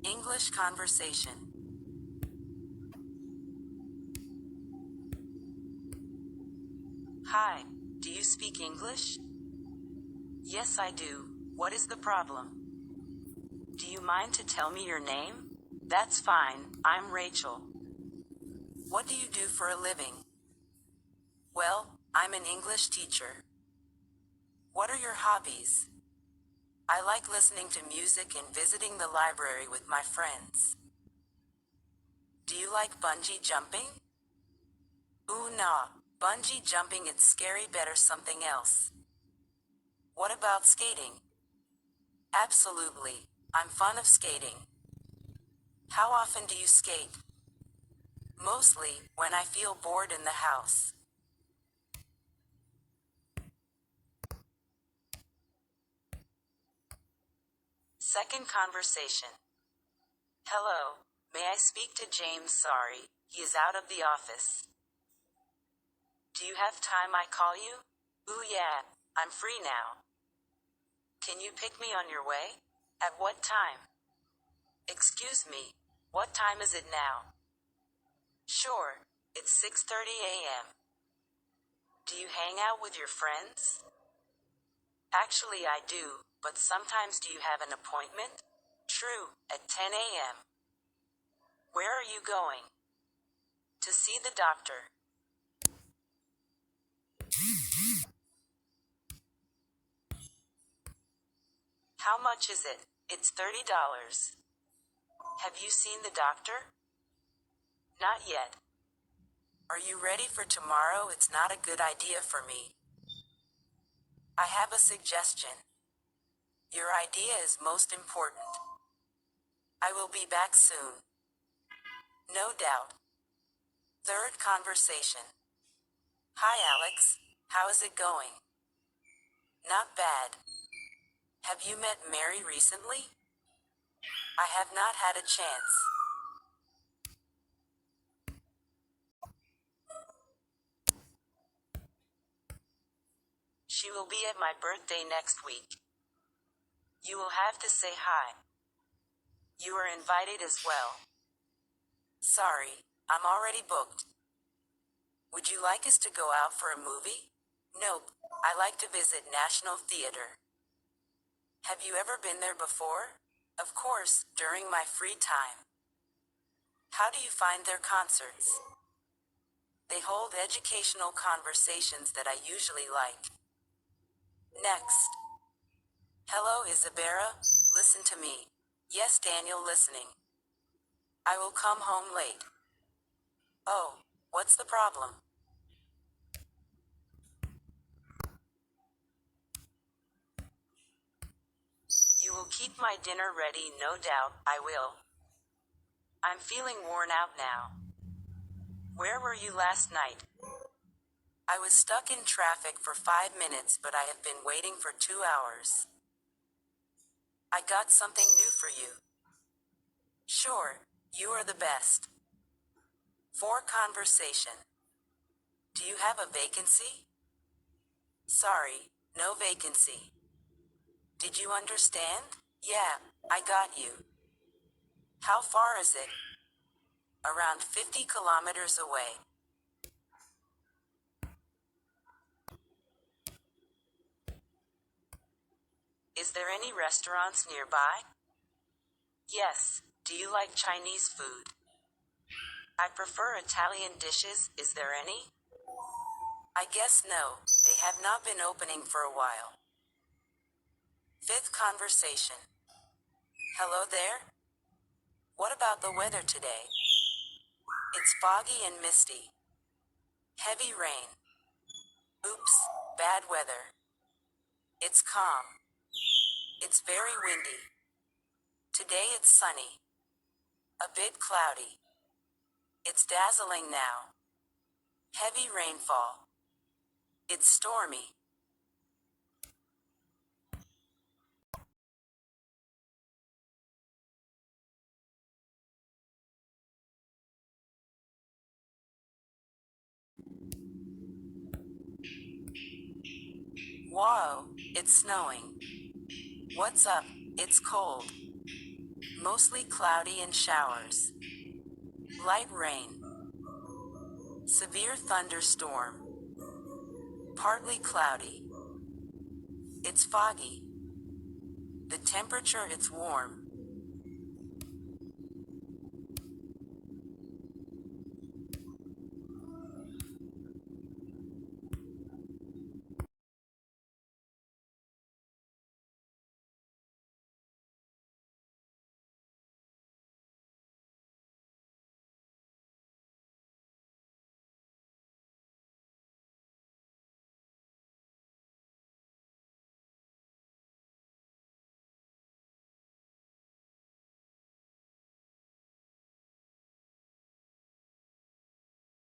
English conversation. Hi, do you speak English? Yes, I do. What is the problem? Do you mind to tell me your name? That's fine, I'm Rachel. What do you do for a living? Well, I'm an English teacher. What are your hobbies? I like listening to music and visiting the library with my friends. Do you like bungee jumping? Ooh, nah. Bungee jumping, it's scary, better something else. What about skating? Absolutely. I'm fond of skating. How often do you skate? Mostly, when I feel bored in the house. Second conversation. Hello, may I speak to James? Sorry, he is out of the office. Do you have time I call you? Ooh yeah, I'm free now. Can you pick me on your way? At what time? Excuse me, what time is it now? Sure, it's 6:30 a.m. Do you hang out with your friends? Actually, I do, but sometimes do you have an appointment? True, at 10 a.m. Where are you going? To see the doctor. How much is it? It's $30. Have you seen the doctor? Not yet. Are you ready for tomorrow? It's not a good idea for me. I have a suggestion. Your idea is most important. I will be back soon. No doubt. Third conversation. Hi, Alex. How is it going? Not bad. Have you met Mary recently? I have not had a chance. She will be at my birthday next week. You will have to say hi. You are invited as well. Sorry, I'm already booked. Would you like us to go out for a movie? Nope, I like to visit National Theater. Have you ever been there before? Of course, during my free time. How do you find their concerts? They hold educational conversations that I usually like. Next. Hello, Isabella. Listen to me. Yes, Daniel, listening. I will come home late. Oh, what's the problem? You will keep my dinner ready, no doubt, I will. I'm feeling worn out now. Where were you last night? I was stuck in traffic for 5 minutes, but I have been waiting for 2 hours. I got something new for you. Sure, you are the best. For conversation. Do you have a vacancy? Sorry, no vacancy. Did you understand? Yeah, I got you. How far is it? Around 50 kilometers away. Is there any restaurants nearby? Yes. Do you like Chinese food? I prefer Italian dishes. Is there any? I guess no. They have not been opening for a while. Fifth conversation. Hello there? What about the weather today? It's foggy and misty. Heavy rain. Oops, bad weather. It's calm. It's very windy. Today it's sunny. A bit cloudy. It's dazzling now. Heavy rainfall. It's stormy. Whoa, it's snowing. What's up? It's cold. Mostly cloudy and showers. Light rain. Severe thunderstorm. Partly cloudy. It's foggy. The temperature it's warm.